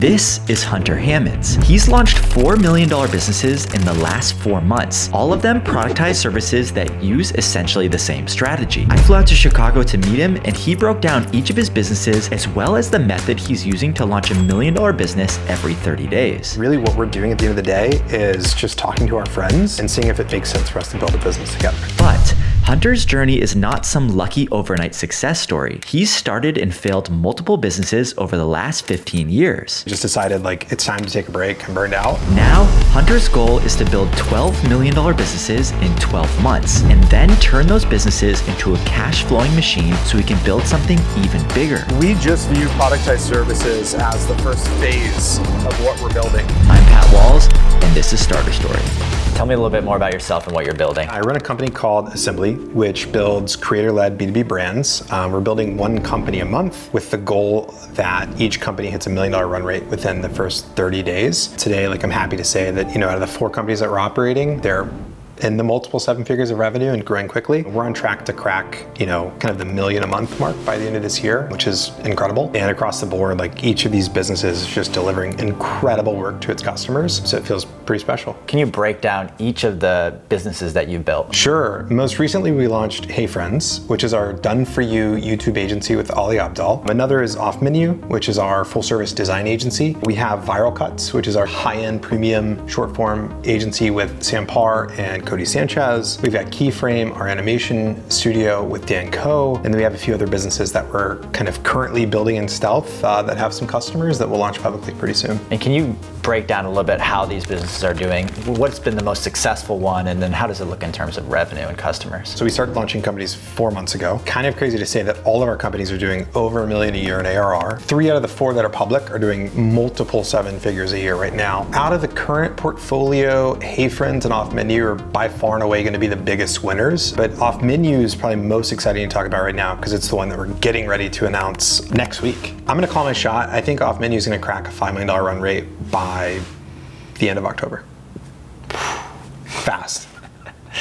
This is Hunter Hammonds. He's launched $4 million businesses in the last 4 months, all of them productized services that use essentially the same strategy. I flew out to Chicago to meet him, and he broke down each of his businesses as well as the method he's using to launch $1 million business every 30 days. Really what we're doing at the end of the day is just talking to our friends and seeing if it makes sense for us to build a business together. But Hunter's journey is not some lucky overnight success story. He's started and failed multiple businesses over the last 15 years. Just decided it's time to take a break. I'm burned out. Now, Hunter's goal is to build $12 million businesses in 12 months and then turn those businesses into a cash flowing machine so he can build something even bigger. We just view Productized Services as the first phase of what we're building. I'm Pat Walls, and this is Starter Story. Tell me a little bit more about yourself and what you're building. I run a company called Assembly, which builds creator-led B2B brands. We're building one company a month with the goal that each company hits $1 million run rate within the first 30 days. Today, I'm happy to say that, out of the 4 companies that we're operating, they're in the multiple 7 figures of revenue and growing quickly. We're on track to crack, kind of the $1 million a month mark by the end of this year, which is incredible. And across the board, each of these businesses is just delivering incredible work to its customers. So it feels pretty special. Can you break down each of the businesses that you've built? Sure. Most recently, we launched Hey Friends, which is our done-for-you YouTube agency with Ali Abdal. Another is Off Menu, which is our full-service design agency. We have Viral Cuts, which is our high-end premium short-form agency with Sam Parr and Cody Sanchez. We've got Keyframe, our animation studio with Dan Coe, and then we have a few other businesses that we're kind of currently building in stealth that have some customers that will launch publicly pretty soon. And can you break down a little bit how these businesses are doing? What's been the most successful one, and then how does it look in terms of revenue and customers? So we started launching companies 4 months ago. Kind of crazy to say that all of our companies are doing over $1 million a year in ARR. 3 out of the 4 that are public are doing multiple 7 figures a year right now. Out of the current portfolio, Hey Friends and Off Menu are by far and away going to be the biggest winners, but Off Menu is probably most exciting to talk about right now because it's the one that we're getting ready to announce next week. I'm going to call my shot. I think Off Menu is going to crack a $5 million run rate by the end of October. Fast.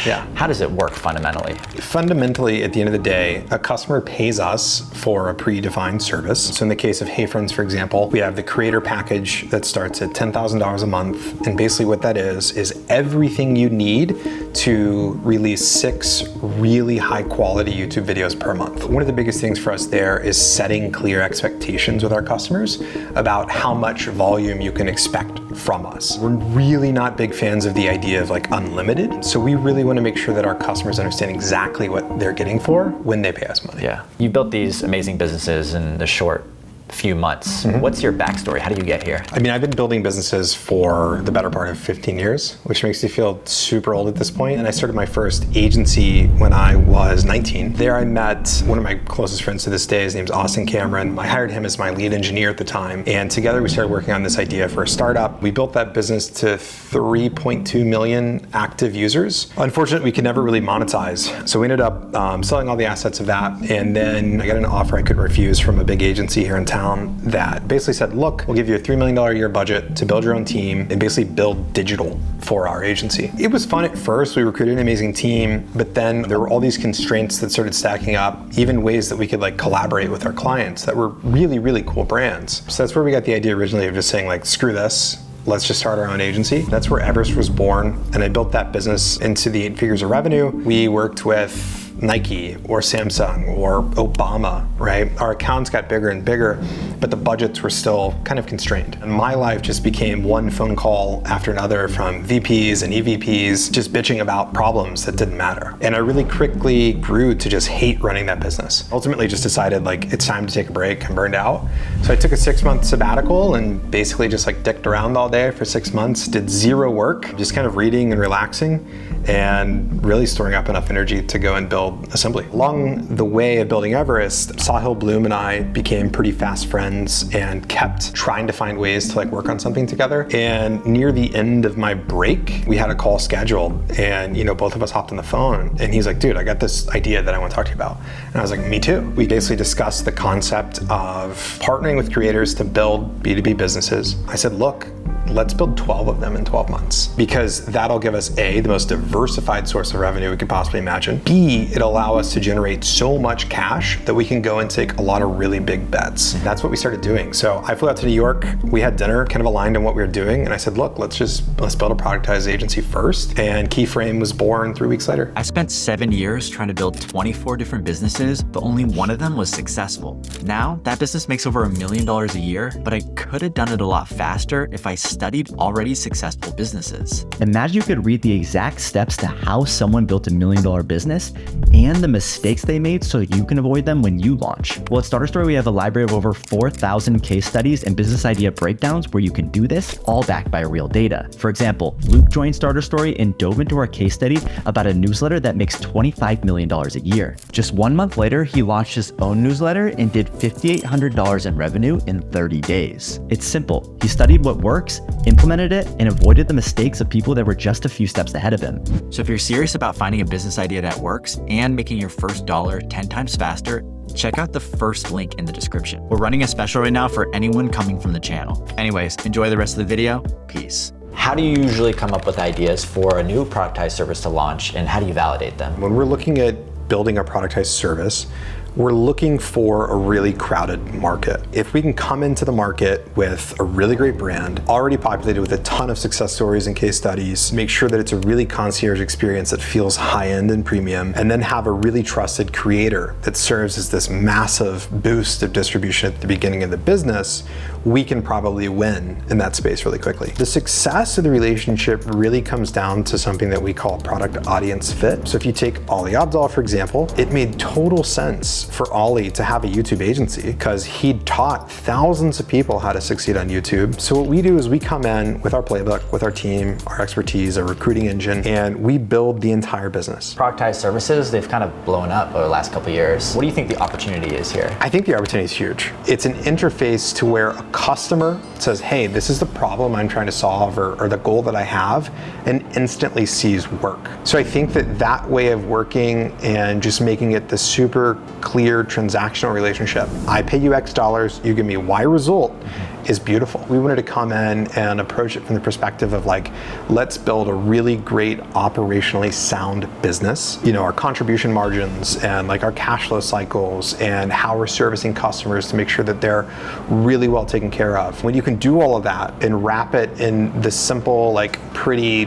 Yeah. How does it work fundamentally? Fundamentally, at the end of the day, a customer pays us for a predefined service. So in the case of Hey Friends, for example, we have the creator package that starts at $10,000 a month. And basically what that is everything you need to release 6 really high quality YouTube videos per month. One of the biggest things for us there is setting clear expectations with our customers about how much volume you can expect from us. We're really not big fans of the idea of unlimited. So we really want to make sure that our customers understand exactly what they're getting for when they pay us money. Yeah. You built these amazing businesses in the short few months. Mm-hmm. What's your backstory? How do you get here? I've been building businesses for the better part of 15 years, which makes me feel super old at this point. And I started my first agency when I was 19. There I met one of my closest friends to this day. His name's Austin Cameron. I hired him as my lead engineer at the time. And together we started working on this idea for a startup. We built that business to 3.2 million active users. Unfortunately, we could never really monetize. So we ended up selling all the assets of that. And then I got an offer I couldn't refuse from a big agency here in town that basically said, look, we'll give you a $3 million a year budget to build your own team and basically build digital for our agency. It was fun at first. We recruited an amazing team, but then there were all these constraints that started stacking up, even ways that we could collaborate with our clients that were really, really cool brands. So that's where we got the idea originally of just saying screw this. Let's just start our own agency. That's where Everest was born. And I built that business into the 8 figures of revenue. We worked with Nike or Samsung or Obama, right? Our accounts got bigger and bigger, but the budgets were still kind of constrained. And my life just became one phone call after another from VPs and EVPs just bitching about problems that didn't matter. And I really quickly grew to just hate running that business. Ultimately just decided it's time to take a break. I'm burned out. So I took a 6-month sabbatical and basically just dicked around all day for 6 months, did 0 work, just kind of reading and relaxing and really storing up enough energy to go and build Assembly. Along the way of building Everest, Sahil Bloom and I became pretty fast friends and kept trying to find ways to work on something together. And near the end of my break, we had a call scheduled and both of us hopped on the phone and he's like, dude, I got this idea that I want to talk to you about. And I was like, me too. We basically discussed the concept of partnering with creators to build B2B businesses. I said, look, let's build 12 of them in 12 months, because that'll give us A, the most diversified source of revenue we could possibly imagine. B, it'll allow us to generate so much cash that we can go and take a lot of really big bets. That's what we started doing. So I flew out to New York, we had dinner, kind of aligned on what we were doing, and I said, look, let's build a productized agency first. And Keyframe was born 3 weeks later. I spent 7 years trying to build 24 different businesses, but only one of them was successful. Now, that business makes over $1 million a year, but I could have done it a lot faster if I studied already successful businesses. Imagine you could read the exact steps to how someone built $1 million business and the mistakes they made so you can avoid them when you launch. Well, at Starter Story, we have a library of over 4,000 case studies and business idea breakdowns where you can do this, all backed by real data. For example, Luke joined Starter Story and dove into our case study about a newsletter that makes $25 million a year. Just 1 month later, he launched his own newsletter and did $5,800 in revenue in 30 days. It's simple. He studied what works, implemented it, and avoided the mistakes of people that were just a few steps ahead of him. So if you're serious about finding a business idea that works and making your first dollar 10 times faster, check out the first link in the description. We're running a special right now for anyone coming from the channel. Anyways, enjoy the rest of the video. Peace. How do you usually come up with ideas for a new productized service to launch, and how do you validate them? When we're looking at building a productized service, we're looking for a really crowded market. If we can come into the market with a really great brand, already populated with a ton of success stories and case studies, make sure that it's a really concierge experience that feels high-end and premium, and then have a really trusted creator that serves as this massive boost of distribution at the beginning of the business, we can probably win in that space really quickly. The success of the relationship really comes down to something that we call product audience fit. So if you take Ali Abdal, for example, it made total sense for Ali to have a YouTube agency because he'd taught thousands of people how to succeed on YouTube. So what we do is we come in with our playbook, with our team, our expertise, our recruiting engine, and we build the entire business. Productized services, they've kind of blown up over the last couple of years. What do you think the opportunity is here? I think the opportunity is huge. It's an interface to where a customer says, hey, this is the problem I'm trying to solve or the goal that I have, and instantly sees work. So I think that way of working and just making it the super clear transactional relationship, I pay you X dollars, you give me Y result, is beautiful. We wanted to come in and approach it from the perspective of like, let's build a really great operationally sound business. You know, our contribution margins and like our cash flow cycles and how we're servicing customers to make sure that they're really well taken care of. When you can do all of that and wrap it in the simple, like pretty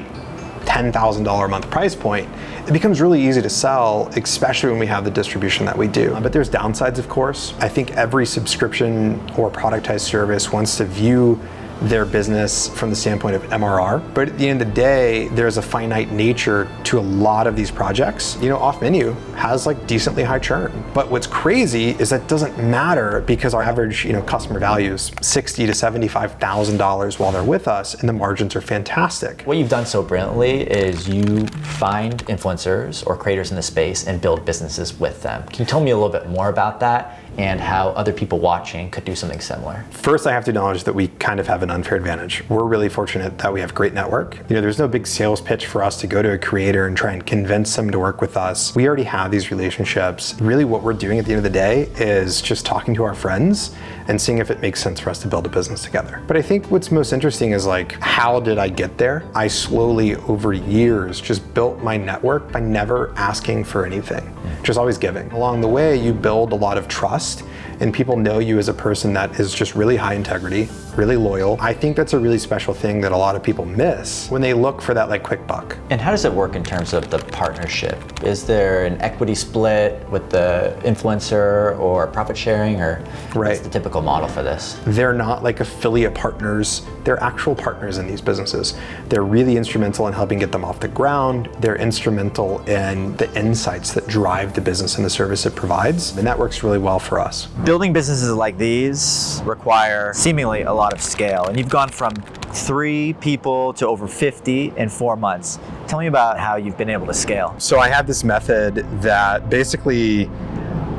$10,000 a month price point, it becomes really easy to sell, especially when we have the distribution that we do. But there's downsides, of course. I think every subscription or productized service wants to view their business from the standpoint of MRR. But at the end of the day, there's a finite nature to a lot of these projects. You know, off menu has like decently high churn. But what's crazy is that doesn't matter because our average, customer value is $60,000 to $75,000 while they're with us, and the margins are fantastic. What you've done so brilliantly is you find influencers or creators in the space and build businesses with them. Can you tell me a little bit more about that and how other people watching could do something similar? First, I have to acknowledge that we kind of have an unfair advantage. We're really fortunate that we have great network. There's no big sales pitch for us to go to a creator and try and convince them to work with us. We already have these relationships. Really what we're doing at the end of the day is just talking to our friends and seeing if it makes sense for us to build a business together. But I think what's most interesting is like, how did I get there? I slowly, over years, just built my network by never asking for anything, just always giving. Along the way, you build a lot of trust and people know you as a person that is just really high integrity, really loyal. I think that's a really special thing that a lot of people miss when they look for that like quick buck. And how does it work in terms of the partnership? Is there an equity split with the influencer or profit sharing, or what's the typical model for this? They're not like affiliate partners, they're actual partners in these businesses. They're really instrumental in helping get them off the ground. They're instrumental in the insights that drive the business and the service it provides. And that works really well for us. Building businesses like these require seemingly a lot of scale, and you've gone from 3 people to over 50 in 4 months. Tell me about how you've been able to scale. So I have this method that basically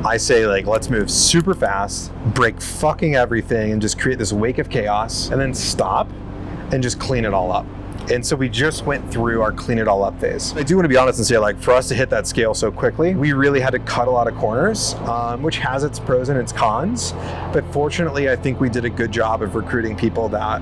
I say like, let's move super fast, break fucking everything, and just create this wake of chaos, and then stop and just clean it all up. And so we just went through our clean it all up phase. I do want to be honest and say, like, for us to hit that scale so quickly, we really had to cut a lot of corners, which has its pros and its cons. But fortunately, I think we did a good job of recruiting people that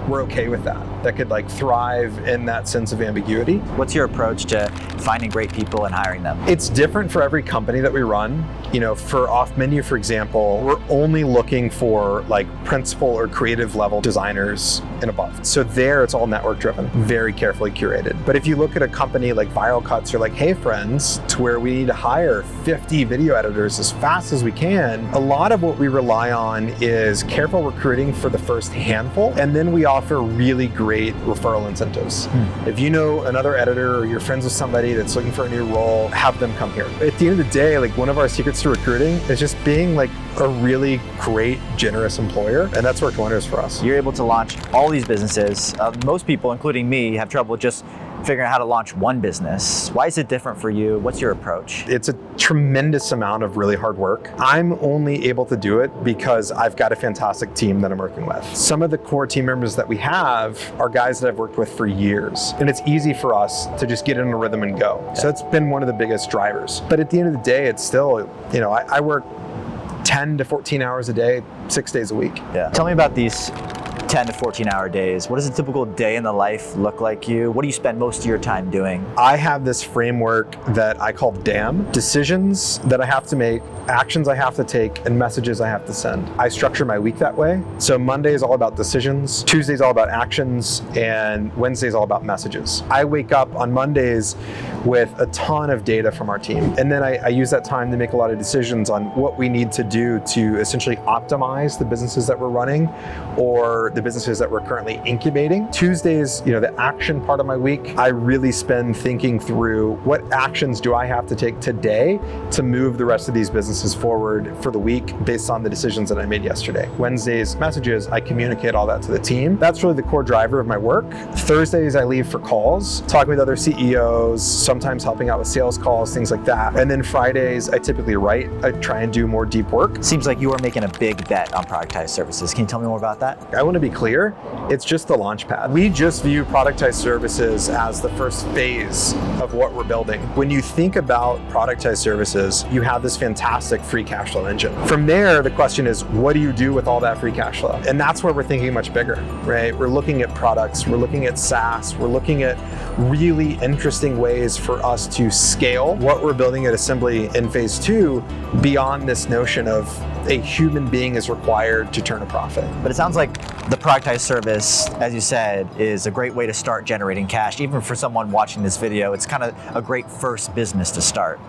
were okay with that could like thrive in that sense of ambiguity. What's your approach to finding great people and hiring them? It's different for every company that we run. You know, for Off Menu, for example, we're only looking for like principal or creative level designers and above. So there, it's all network driven, very carefully curated. But if you look at a company like Viral Cuts or like Hey Friends, to where we need to hire 50 video editors as fast as we can, a lot of what we rely on is careful recruiting for the first handful, and then we offer really great referral incentives. If you know another editor or you're friends with somebody that's looking for a new role, have them come here. At the end of the day, like one of our secrets to recruiting is just being like a really great, generous employer, and that's worked wonders for us. You're able to launch all these businesses. Most people, including me, have trouble just figuring out how to launch one business. Why is it different for you? What's your approach? It's a tremendous amount of really hard work. I'm only able to do it because I've got a fantastic team that I'm working with. Some of the core team members that we have are guys that I've worked with for years, and it's easy for us to just get in a rhythm and go. So that's been one of the biggest drivers. But at the end of the day, it's still, you know, I work 10 to 14 hours a day, 6 days a week. Yeah. Tell me about these 10 to 14 hour days. What does a typical day in the life look like you? What do you spend most of your time doing? I have this framework that I call DAM, decisions that I have to make, actions I have to take, and messages I have to send. I structure my week that way. So Monday is all about decisions, Tuesday is all about actions, and Wednesday is all about messages. I wake up on Mondays with a ton of data from our team. And then I use that time to make a lot of decisions on what we need to do to essentially optimize the businesses that we're running or the businesses that we're currently incubating. Tuesdays, you know, the action part of my week, I really spend thinking through what actions do I have to take today to move the rest of these businesses forward for the week based on the decisions that I made yesterday. Wednesdays, messages, I communicate all that to the team. That's really the core driver of my work. Thursdays, I leave for calls, talking with other CEOs, sometimes helping out with sales calls, things like that. And then Fridays, I typically write. I try and do more deep work. Seems like you are making a big bet on Productized Services. Can you tell me more about that? I want to be clear, it's just the launchpad. We just view Productized Services as the first phase of what we're building. When you think about Productized Services, you have this fantastic free cash flow engine. From there, the question is, what do you do with all that free cash flow? And that's where we're thinking much bigger, right? We're looking at products, we're looking at SaaS, we're looking at really interesting ways for us to scale what we're building at Assembly in phase 2 beyond this notion of a human being is required to turn a profit. But it sounds like the productized service, as you said, is a great way to start generating cash. Even for someone watching this video, it's kind of a great first business to start.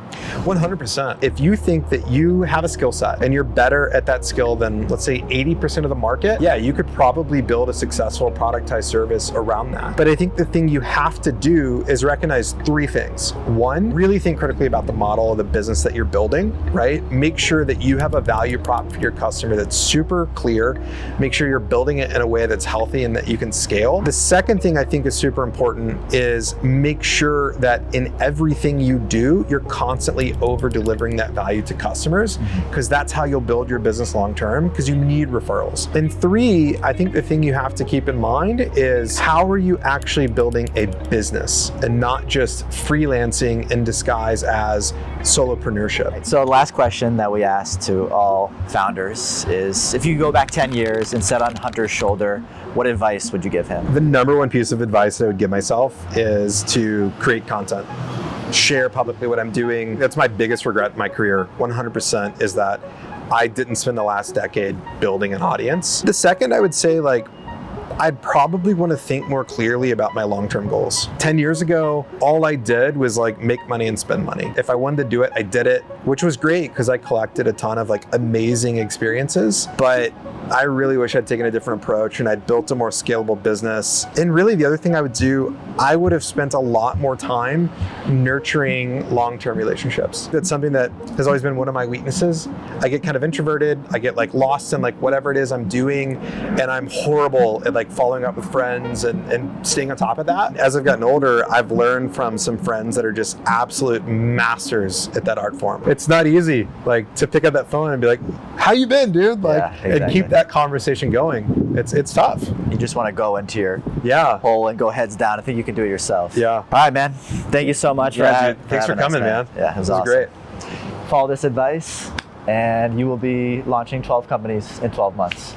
100%. If you think that you have a skill set and you're better at that skill than, let's say, 80% of the market, yeah, you could probably build a successful productized service around that. But I think the thing you have to do is recognize 3 things. 1, really think critically about the model of the business that you're building, right? Make sure that you have a value prop for your customer that's super clear. Make sure you're building it in a way that's healthy and that you can scale. The second thing I think is super important is make sure that in everything you do, you're constantly over delivering that value to customers, because that's how you'll build your business long term, because you need referrals. And 3, I think the thing you have to keep in mind is how are you actually building a business and not just freelancing in disguise as solopreneurship. So the last question that we ask to all founders is, if you go back 10 years and sat on Hunter's shoulder, what advice would you give him? The number one piece of advice I would give myself is to create content. Share publicly what I'm doing. That's my biggest regret in my career, 100%, is that I didn't spend the last decade building an audience. The second, I would say, I'd probably want to think more clearly about my long-term goals. 10 years ago, all I did was make money and spend money. If I wanted to do it, I did it, which was great because I collected a ton of amazing experiences. But I really wish I'd taken a different approach and I'd built a more scalable business. And really the other thing I would do, I would have spent a lot more time nurturing long-term relationships. That's something that has always been one of my weaknesses. I get kind of introverted. I get lost in whatever it is I'm doing, and I'm horrible at following up with friends and staying on top of that. As I've gotten older, I've learned from some friends that are just absolute masters at that art form. It's not easy to pick up that phone and be like, how you been, dude? Yeah, exactly. And keep that conversation going. It's tough. You just want to go into your hole and go heads down. I think you can do it yourself. Yeah. All right, man. Thank you so much Thanks for coming, man. Yeah, it was awesome. Great. Follow this advice, and you will be launching 12 companies in 12 months.